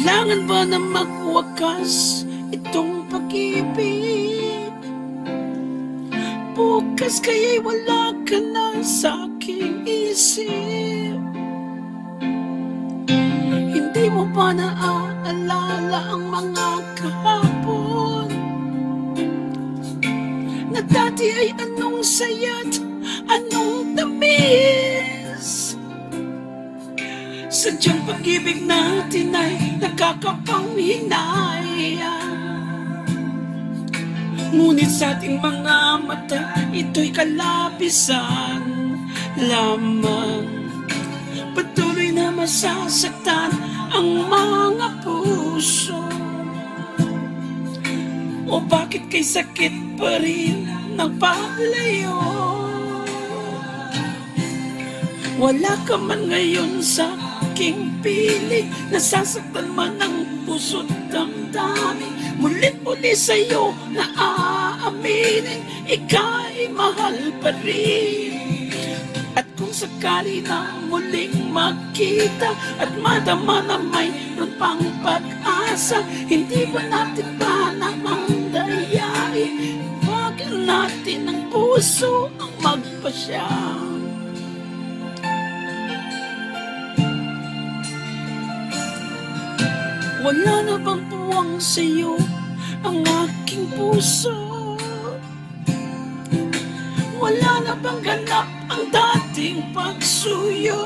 Kailangan ba na magwakas itong pag-ibig? Bukas kaya'y wala ka na sa aking isip. Hindi mo ba naaalala ang mga kahapon na dati ay anong saya't anong tamis? Sadyang pag-ibig natin ay nakakapanghinayang, ngunit sa ating mga mata ito'y kalabisan lamang. Patuloy na masasaktan ang mga puso. O bakit kay sakit pa rin nagpalayo? Wala ka man ngayon sa aking piling, nasasaktan man ang puso't damdamin. Mulit-muli sa'yo na aaminin, ika'y mahal pa rin. At kung sakali na muling magkita at madama na mayroon pang pag-asa, hindi ba natin ba namang dayain? Wag natin ang puso ang magpasya. Wala na bang puwang sa'yo ang aking puso? Wala na bang ganap ang dating pagsuyo?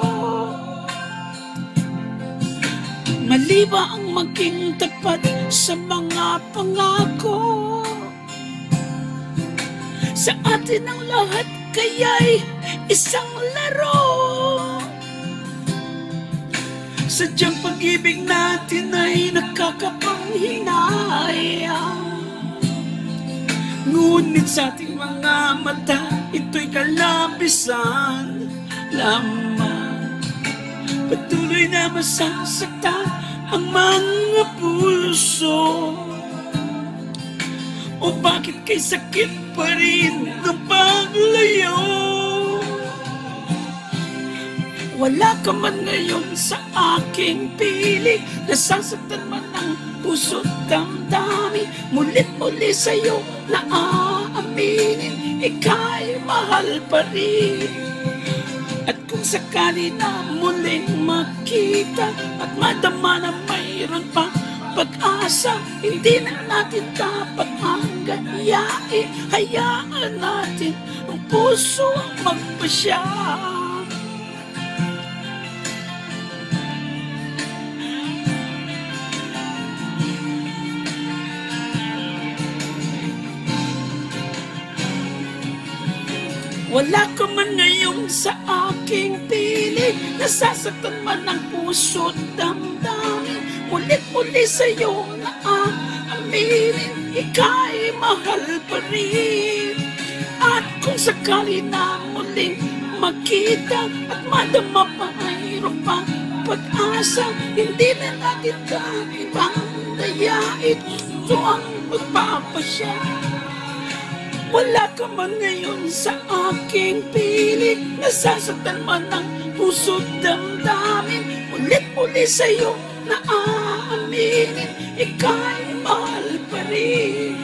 Mali ba ang maging tapat sa mga pangako? Sa atin ang lahat kaya'y isang laro. Sadyang pag-ibig natin ay nakakapanghinayang, ngunit sa ating mga mata ito'y kalabisan lamang. Patuloy na masasaktan ang mga puso. O bakit kay sakit pa rin ng paglayo? Wala ka man ngayon sa aking piling, nasasaktan man ang puso't damdamin. Mulit-muli sa'yo na aaminin, ika'y mahal pa rin. At kung sakali na muling makita at madama na mayroon pa pag-asa, hindi na natin dapat hanggayain. Hayaan natin ang puso ang magpasya. Wala ka man ngayon sa aking piling, nasasaktan man ang puso't damdamin. Ulit-uli sa'yo na aaminin, ika'y mahal pa rin. At kung sakali na muling magkita at madama pa mayroon pang pag-asa, hindi na natin ibang dayain, ito ang magpapasya. Wala ka man ngayon sa aking piling, nasasaktan man ang puso't damdamin. Ulit-uli sa'yo na aaminin, ika'y mahal pa rin.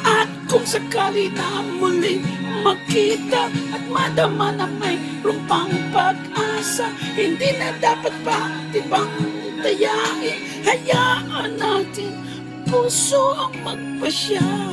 At kung sakali na muling makita at madama na mayroon pang pag-asa, hindi na dapat pa tibang dayain. Hayaan natin puso ang magpasya.